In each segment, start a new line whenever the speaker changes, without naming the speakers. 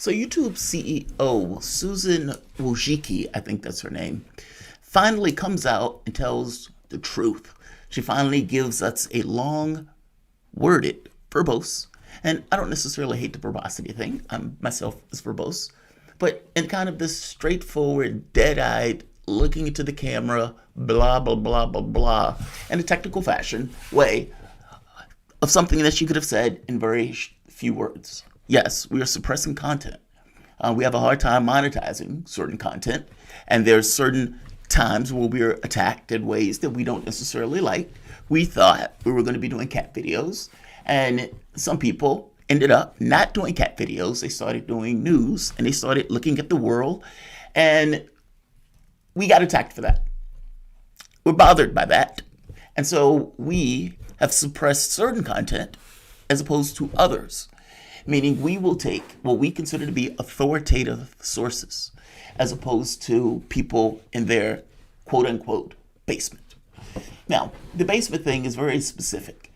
So YouTube CEO Susan Wojcicki, I think that's her name, finally comes out and tells the truth. She finally gives us a long worded, verbose, and I don't necessarily hate the verbosity thing. I'm myself is verbose, but in kind of this straightforward, dead-eyed, looking into the camera, blah blah blah blah blah, in a technical fashion way of something that she could have said in very few words. Yes, we are suppressing content. We have a hard time monetizing certain content, and there's certain times where we're attacked in ways that we don't necessarily like. We thought we were going to be doing cat videos, and some people ended up not doing cat videos. They started doing news, and they started looking at the world, and we got attacked for that. We're bothered by that, and so we have suppressed certain content as opposed to others, meaning we will take what we consider to be authoritative sources as opposed to people in their quote-unquote basement. Now, the basement thing is very specific.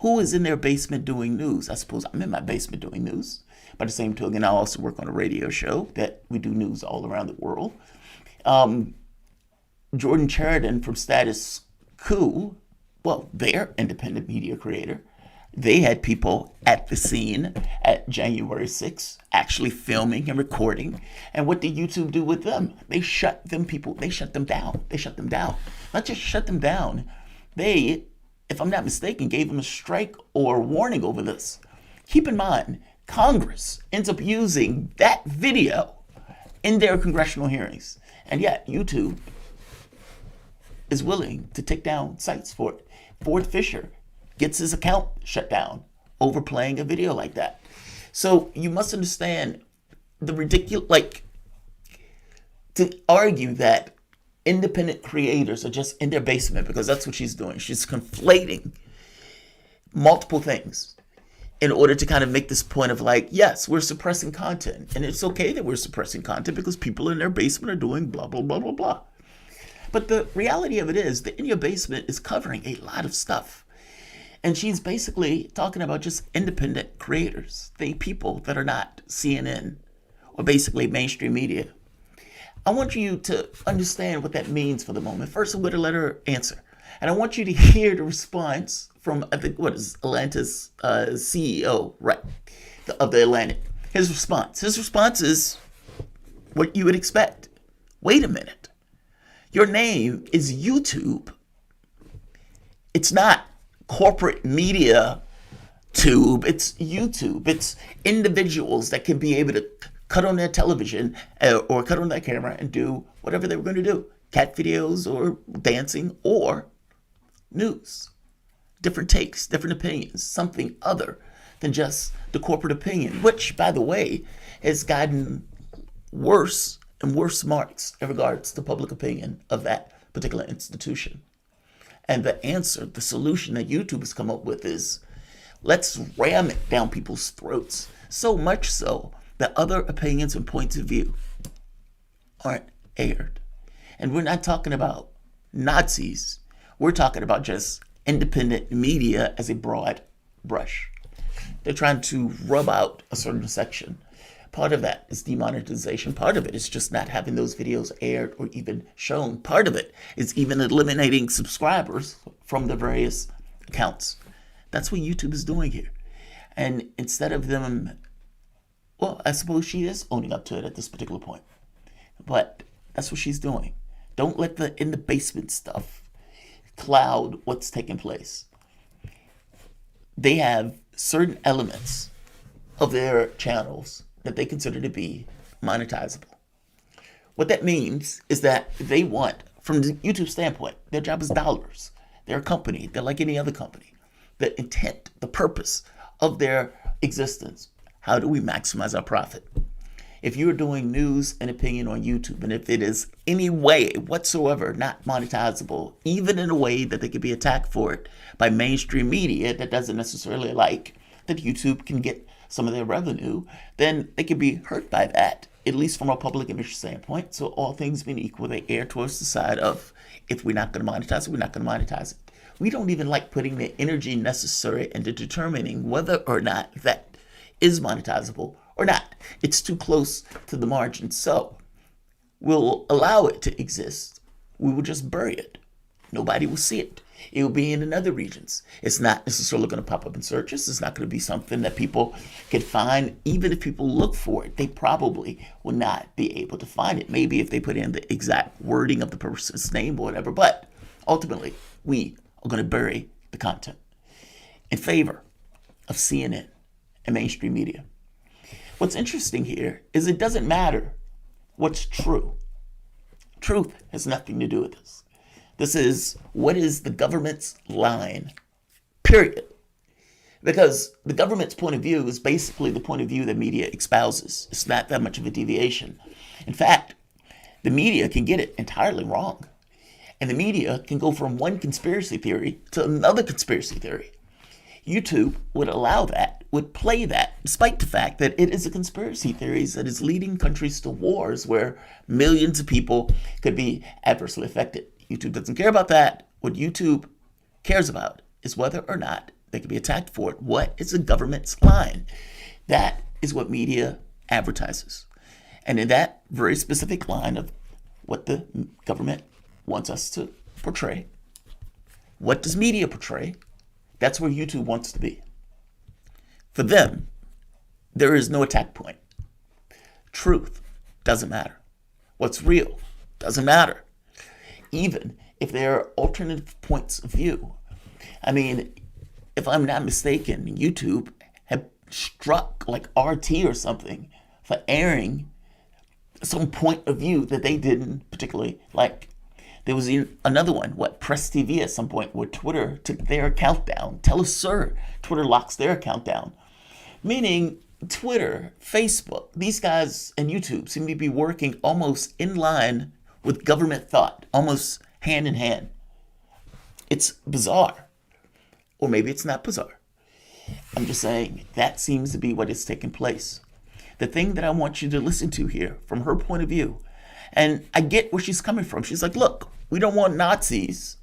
Who is in their basement doing news? I suppose I'm in my basement doing news. By the same token, I also work on a radio show that we do news all around the world. Jordan Sheridan from Status Quo, well, they're independent media creator. They had people at the scene at January 6th actually filming and recording. And what did YouTube do with them? They shut them down. Not just shut them down. They, if I'm not mistaken, gave them a strike or warning over this. Keep in mind, Congress ends up using that video in their congressional hearings. And yet YouTube is willing to take down sites for it. Ford Fisher gets his account shut down over playing a video like that. So you must understand the ridiculous, to argue that independent creators are just in their basement, because that's what she's doing. She's conflating multiple things in order to kind of make this point of yes, we're suppressing content. And it's okay that we're suppressing content because people in their basement are doing blah, blah, blah, blah, blah. But the reality of it is that in your basement is covering a lot of stuff. And she's basically talking about just independent creators, the people that are not CNN or basically mainstream media. I want you to understand what that means for the moment. First, I'm going to let her answer. And I want you to hear the response from, I think, what is Atlanta's CEO, right, of the Atlantic. His response is what you would expect. Wait a minute. Your name is YouTube. It's not corporate media tube, it's YouTube. It's individuals that can be able to cut on their television or cut on their camera and do whatever they were going to do. Cat videos or dancing or news. Different takes, different opinions, something other than just the corporate opinion, which, by the way, has gotten worse and worse marks in regards to public opinion of that particular institution. And the answer, the solution that YouTube has come up with is, let's ram it down people's throats. So much so that other opinions and points of view aren't aired. And we're not talking about Nazis. We're talking about just independent media as a broad brush. They're trying to rub out a certain section. Part of that is demonetization. Part of it is just not having those videos aired or even shown. Part of it is even eliminating subscribers from the various accounts. That's what YouTube is doing here. And instead of them, well, I suppose she is owning up to it at this particular point. But that's what she's doing. Don't let the in the basement stuff cloud what's taking place. They have certain elements of their channels that they consider to be monetizable. What that means is that they want, from the YouTube standpoint, their job is dollars. They're a company. They're like any other company. The intent, the purpose of their existence, how do we maximize our profit? If you're doing news and opinion on YouTube, and if it is any way whatsoever not monetizable, even in a way that they could be attacked for it by mainstream media that doesn't necessarily like that YouTube can get some of their revenue, then they could be hurt by that, at least from a public image standpoint. So all things being equal, they err towards the side of, if we're not going to monetize it, we're not going to monetize it. We don't even like putting the energy necessary into determining whether or not that is monetizable or not. It's too close to the margin. So we'll allow it to exist. We will just bury it. Nobody will see it. It will be in other regions. It's not necessarily going to pop up in searches. It's not going to be something that people can find. Even if people look for it, they probably will not be able to find it. Maybe if they put in the exact wording of the person's name or whatever. But ultimately, we are going to bury the content in favor of CNN and mainstream media. What's interesting here is it doesn't matter what's true. Truth has nothing to do with this. This is what is the government's line, period. Because the government's point of view is basically the point of view that media espouses. It's not that much of a deviation. In fact, the media can get it entirely wrong. And the media can go from one conspiracy theory to another conspiracy theory. YouTube would allow that, would play that, despite the fact that it is a conspiracy theory that is leading countries to wars where millions of people could be adversely affected. YouTube doesn't care about that. What YouTube cares about is whether or not they can be attacked for it. What is the government's line? That is what media advertises. And in that very specific line of what the government wants us to portray, what does media portray? That's where YouTube wants to be. For them, there is no attack point. Truth doesn't matter. What's real doesn't matter. Even if there are alternative points of view. I mean, if I'm not mistaken, YouTube had struck like RT or something for airing some point of view that they didn't particularly like. There was another one, Press TV at some point, where Twitter took their account down. Tell us, sir, Twitter locks their account down. Meaning Twitter, Facebook, these guys and YouTube seem to be working almost in line with government thought, almost hand in hand. It's bizarre. Or maybe it's not bizarre. I'm just saying that seems to be what is taking place. The thing that I want you to listen to here from her point of view, and I get where she's coming from. She's like, look, we don't want Nazis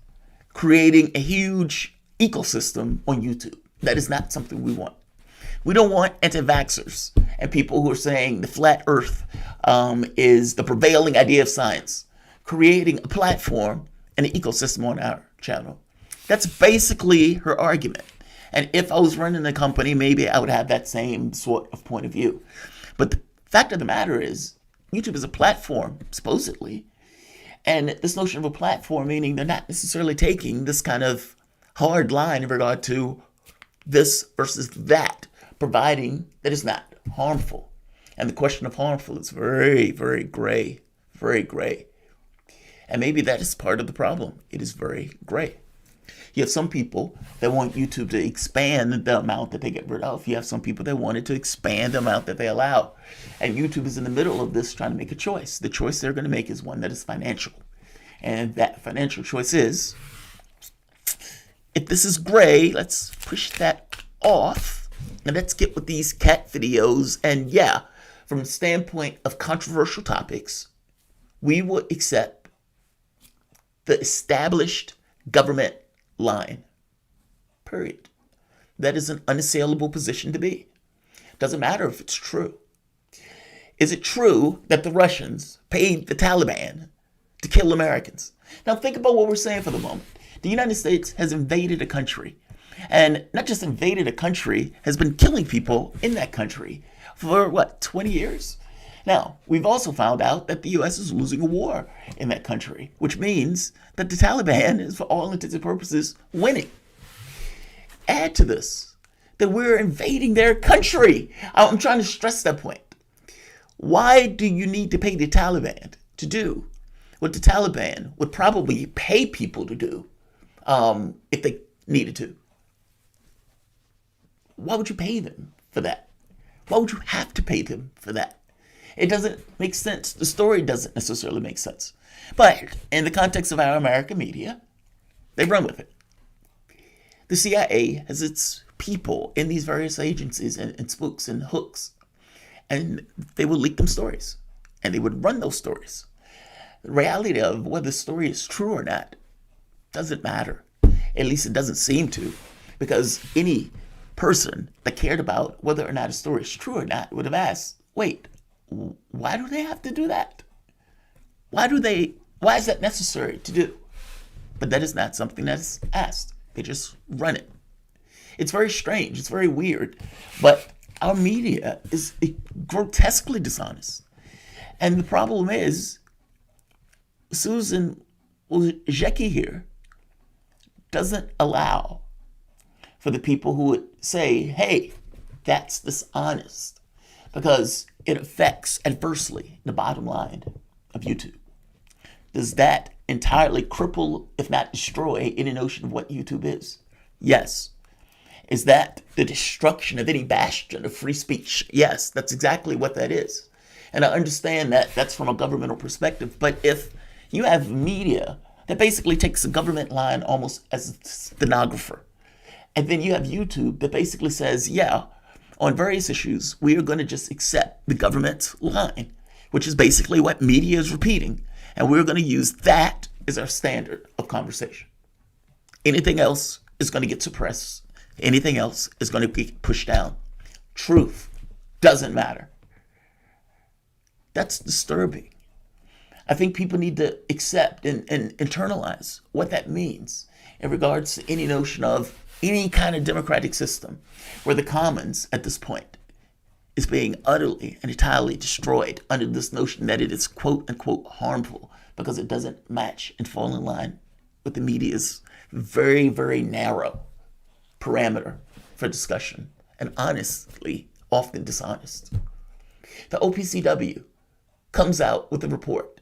creating a huge ecosystem on YouTube. That is not something we want. We don't want anti-vaxxers and people who are saying the flat earth is the prevailing idea of science creating a platform and an ecosystem on our channel. That's basically her argument. And if I was running a company, maybe I would have that same sort of point of view. But the fact of the matter is, YouTube is a platform, supposedly. And this notion of a platform, meaning they're not necessarily taking this kind of hard line in regard to this versus that, providing that it's not harmful. And the question of harmful is very, very gray, very gray. And maybe that is part of the problem. It is very gray. You have some people that want YouTube to expand the amount that they get rid of. You have some people that want it to expand the amount that they allow. And YouTube is in the middle of this trying to make a choice. The choice they're going to make is one that is financial. And that financial choice is, if this is gray, let's push that off. And let's get with these cat videos. And yeah, from the standpoint of controversial topics, we will accept the established government line. Period. That is an unassailable position to be. Doesn't matter if it's true. Is it true that the Russians paid the Taliban to kill Americans? Now think about what we're saying for the moment. The United States has invaded a country. And not just invaded a country, has been killing people in that country for 20 years? Now, we've also found out that the U.S. is losing a war in that country, which means that the Taliban is, for all intents and purposes, winning. Add to this that we're invading their country. I'm trying to stress that point. Why do you need to pay the Taliban to do what the Taliban would probably pay people to do if they needed to? Why would you pay them for that? Why would you have to pay them for that? It doesn't make sense. The story doesn't necessarily make sense. But in the context of our American media, they run with it. The CIA has its people in these various agencies and spooks and hooks. And they would leak them stories. And they would run those stories. The reality of whether the story is true or not doesn't matter. At least it doesn't seem to. Because any person that cared about whether or not a story is true or not would have asked, wait, why do they have to do that? Why is that necessary to do? But that is not something that's asked. They just run it. It's very strange. It's very weird. But our media is grotesquely dishonest. And the problem is, Susan Wojcicki here doesn't allow for the people who would say, hey, that's dishonest, because it affects adversely the bottom line of YouTube. Does that entirely cripple, if not destroy, any notion of what YouTube is? Yes. Is that the destruction of any bastion of free speech? Yes, that's exactly what that is. And I understand that that's from a governmental perspective. But if you have media that basically takes a government line almost as a stenographer, and then you have YouTube that basically says, yeah, on various issues, we are going to just accept the government's line, which is basically what media is repeating. And we're going to use that as our standard of conversation. Anything else is going to get suppressed. Anything else is going to be pushed down. Truth doesn't matter. That's disturbing. I think people need to accept and internalize what that means in regards to any notion of any kind of democratic system where the commons at this point is being utterly and entirely destroyed under this notion that it is quote unquote harmful because it doesn't match and fall in line with the media's very, very narrow parameter for discussion, and honestly, often dishonest. The OPCW comes out with a report.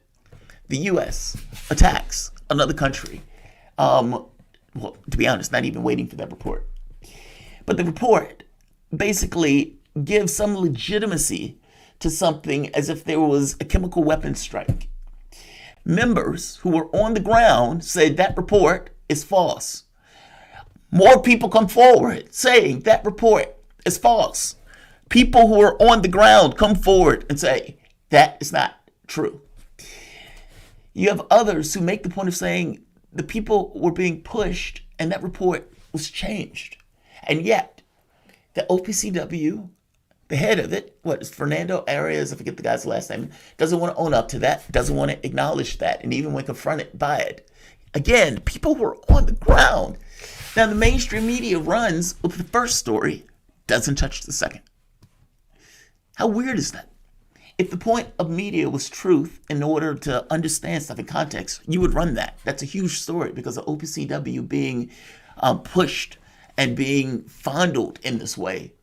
The U.S. attacks another country. Well, to be honest, not even waiting for that report. But the report basically gives some legitimacy to something as if there was a chemical weapons strike. Members who were on the ground said that report is false. More people come forward saying that report is false. People who are on the ground come forward and say that is not true. You have others who make the point of saying the people were being pushed and that report was changed. And yet, the OPCW, the head of it, what is Fernando Arias, I forget the guy's last name, doesn't want to own up to that, doesn't want to acknowledge that, and even when confronted by it. Again, people who are on the ground. Now, the mainstream media runs with the first story, doesn't touch the second. How weird is that? If the point of media was truth in order to understand stuff in context, you would run that. That's a huge story because of OPCW being pushed and being fondled in this way,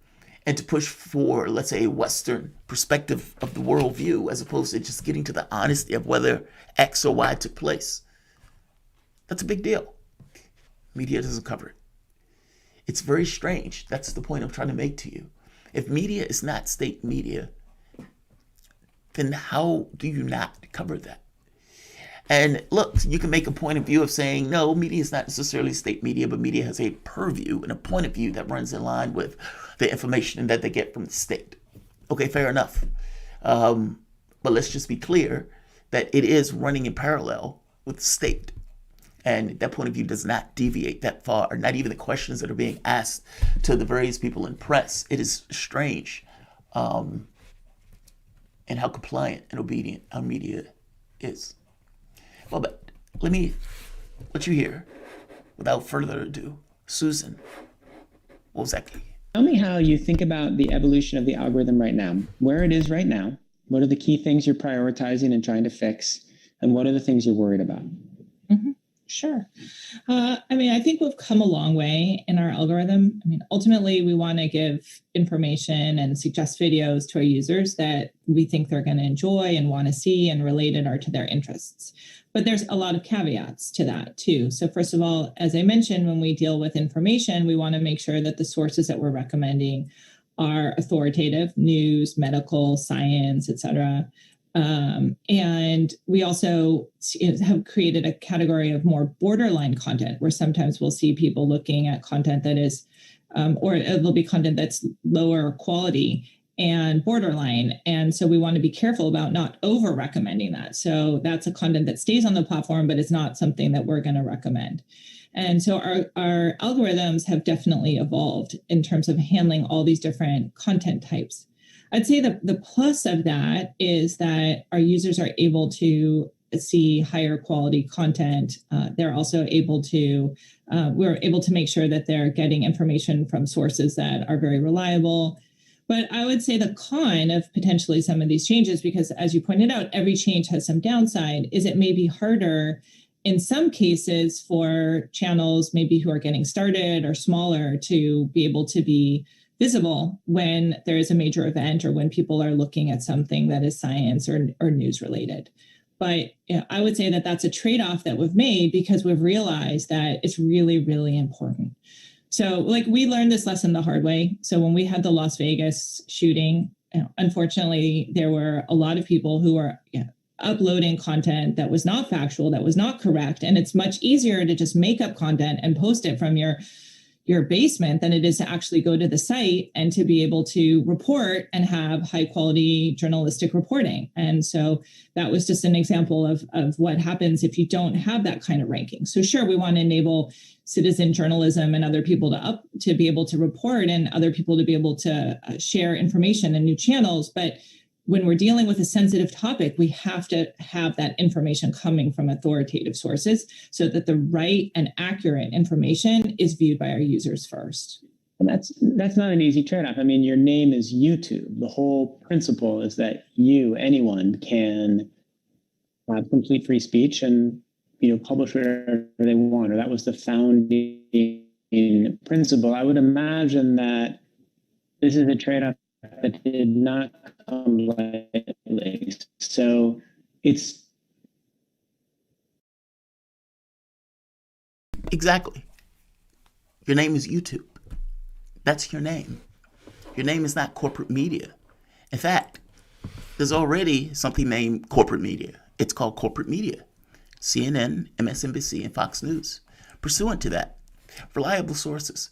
and to push for, let's say, a Western perspective of the worldview as opposed to just getting to the honesty of whether X or Y took place. That's a big deal. Media doesn't cover it. It's very strange. That's the point I'm trying to make to you. If media is not state media, then how do you not cover that? And look, you can make a point of view of saying, no, media is not necessarily state media, but media has a purview and a point of view that runs in line with the information that they get from the state. Okay, fair enough. But let's just be clear that it is running in parallel with the state. And that point of view does not deviate that far, or not even the questions that are being asked to the various people in press. It is strange. And how compliant and obedient our media is. Well, but let me let you hear, without further ado, Susan Wojcicki.
Tell me how you think about the evolution of the algorithm right now, where it is right now, what are the key things you're prioritizing and trying to fix, and what are the things you're worried about?
Mm-hmm. Sure. I think we've come a long way in our algorithm. Ultimately, we want to give information and suggest videos to our users that we think they're going to enjoy and want to see and related are to their interests. But there's a lot of caveats to that, too. So first of all, as I mentioned, when we deal with information, we want to make sure that the sources that we're recommending are authoritative, news, medical, science, etc. And we also have created a category of more borderline content where sometimes we'll see people looking at content that is, or it'll be content that's lower quality and borderline. And so we want to be careful about not over recommending that. So that's a content that stays on the platform, but it's not something that we're going to recommend. And so our algorithms have definitely evolved in terms of handling all these different content types. I'd say the plus of that is that our users are able to see higher quality content. They're also able to, we're able to make sure that they're getting information from sources that are very reliable. But I would say the con of potentially some of these changes, because as you pointed out, every change has some downside, is it may be harder in some cases for channels maybe who are getting started or smaller to be able to be visible when there is a major event or when people are looking at something that is science or news related. But I would say that that's a trade-off that we've made because we've realized that it's really, really important. So like we learned this lesson the hard way. So when we had the Las Vegas shooting, unfortunately, there were a lot of people who were uploading content that was not factual, that was not correct. And it's much easier to just make up content and post it from your basement than it is to actually go to the site and to be able to report and have high quality journalistic reporting. And so that was just an example of what happens if you don't have that kind of ranking. So sure, we want to enable citizen journalism and other people to be able to report and other people to be able to share information in new channels. But when we're dealing with a sensitive topic, we have to have that information coming from authoritative sources so that the right and accurate information is viewed by our users first.
And that's not an easy trade-off. I mean, your name is YouTube. The whole principle is that anyone can have complete free speech and publish whatever they want, or that was the founding principle. I would imagine that this is a trade-off that did not come lightly. So it's
exactly. Your name is YouTube. That's your name. Your name is not corporate media. In fact, there's already something named corporate media. It's called corporate media. CNN, MSNBC, and Fox News. Pursuant to that, reliable sources,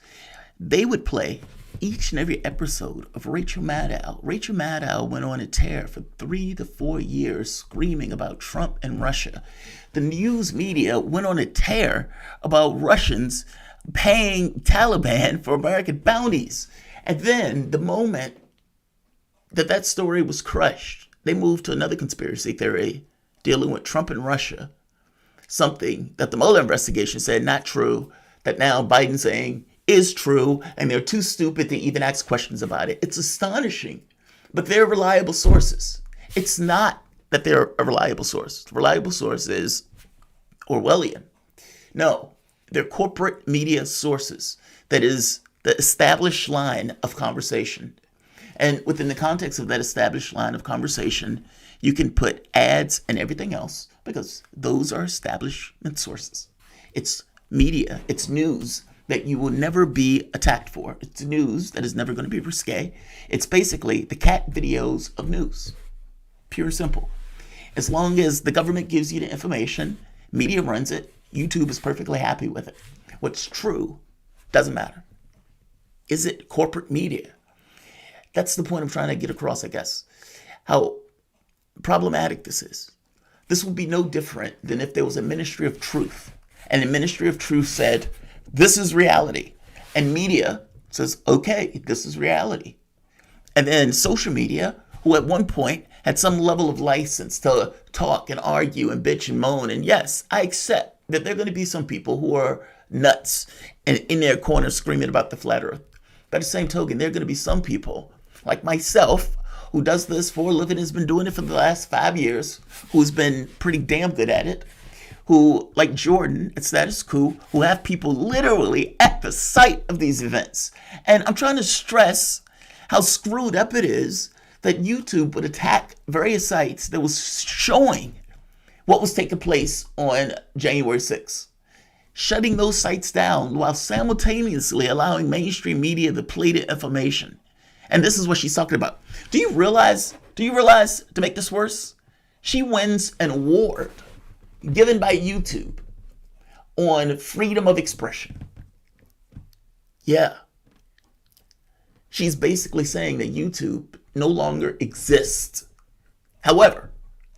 they would play each and every episode of Rachel Maddow. Rachel Maddow went on a tear for 3 to 4 years screaming about Trump and Russia. The news media went on a tear about Russians paying Taliban for American bounties. And then the moment that story was crushed, they moved to another conspiracy theory dealing with Trump and Russia. Something that the Mueller investigation said not true, that now Biden's saying is true, and they're too stupid to even ask questions about it. It's astonishing, but they're reliable sources. It's not that they're a reliable source. The reliable source is Orwellian. No, they're corporate media sources. That is the established line of conversation. And within the context of that established line of conversation, you can put ads and everything else because those are establishment sources. It's media, it's news that you will never be attacked for. It's news that is never going to be risque. It's basically the cat videos of news. Pure and simple. As long as the government gives you the information, media runs it, YouTube is perfectly happy with it. What's true doesn't matter. Is it corporate media? That's the point I'm trying to get across, I guess. How problematic this is. This would be no different than if there was a ministry of truth, and the ministry of truth said, this is reality. And media says, okay, this is reality. And then social media, who at one point had some level of license to talk and argue and bitch and moan. And yes, I accept that there are going to be some people who are nuts and in their corner screaming about the flat earth. By the same token, there are going to be some people like myself who does this for a living, has been doing it for the last 5 years, who's been pretty damn good at it, who, like Jordan at Status Quo, who have people literally at the site of these events. And I'm trying to stress how screwed up it is that YouTube would attack various sites that was showing what was taking place on January 6th, shutting those sites down while simultaneously allowing mainstream media to play the information. And this is what she's talking about. Do you realize, to make this worse, she wins an award given by YouTube on freedom of expression. Yeah. She's basically saying that YouTube no longer exists. However,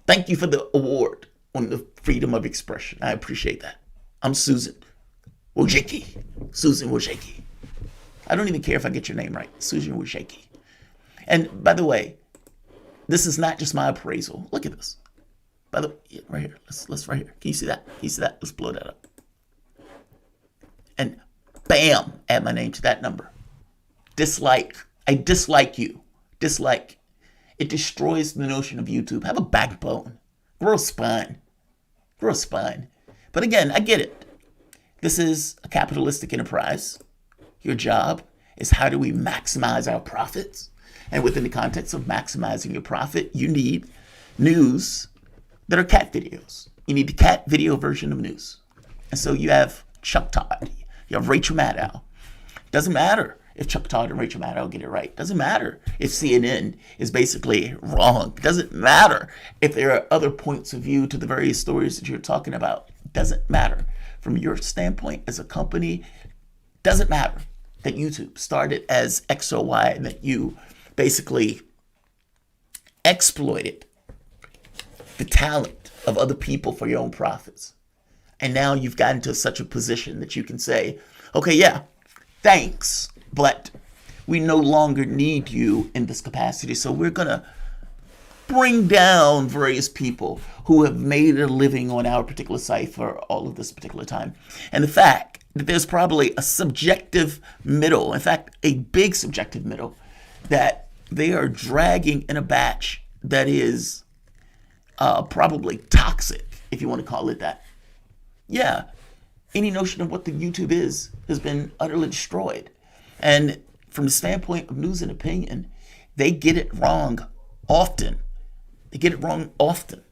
thank you for the award on the freedom of expression. I appreciate that. I'm Susan. Wojcicki. Susan Wojcicki. I don't even care if I get your name right. Susan Wojcicki. And by the way, this is not just my appraisal. Look at this. By the way, right here. Let's right here. Can you see that? Can you see that? Let's blow that up. And bam, add my name to that number. Dislike. I dislike you. Dislike. It destroys the notion of YouTube. Have a backbone. Grow a spine. Grow a spine. But again, I get it. This is a capitalistic enterprise. Your job is how do we maximize our profits? And within the context of maximizing your profit, you need news that are cat videos. You need the cat video version of news. And so you have Chuck Todd. You have Rachel Maddow. Doesn't matter if Chuck Todd and Rachel Maddow get it right. Doesn't matter if CNN is basically wrong. Doesn't matter if there are other points of view to the various stories that you're talking about. Doesn't matter. From your standpoint as a company, doesn't matter that YouTube started as X or Y and that you basically exploited the talent of other people for your own profits. And now you've gotten to such a position that you can say, okay, yeah, thanks, but we no longer need you in this capacity. So we're going to bring down various people who have made a living on our particular site for all of this particular time. And the fact that there's probably a subjective middle, in fact, a big subjective middle, that they are dragging in a batch that is probably toxic, if you want to call it that. Yeah, any notion of what the YouTube is has been utterly destroyed. And from the standpoint of news and opinion, they get it wrong often. They get it wrong often.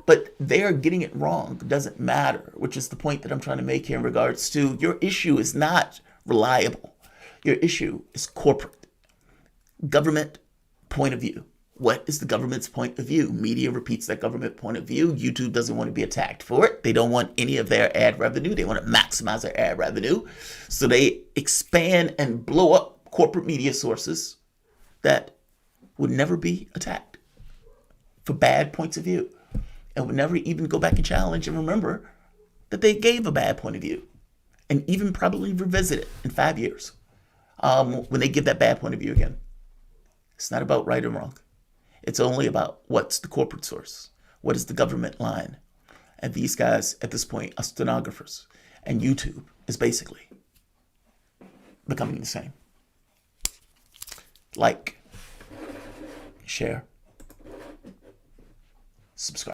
But they are getting it wrong. It doesn't matter, which is the point that I'm trying to make here in regards to your issue is not reliable. Your issue is corporate. Government point of view. What is the government's point of view? Media repeats that government point of view. YouTube doesn't want to be attacked for it. They don't want any of their ad revenue. They want to maximize their ad revenue. So they expand and blow up corporate media sources that would never be attacked for bad points of view. And would never even go back and challenge and remember that they gave a bad point of view. And even probably revisit it in 5 years when they give that bad point of view again. It's not about right or wrong. It's only about what's the corporate source. What is the government line? And these guys at this point are stenographers. And YouTube is basically becoming the same. Like, share, subscribe.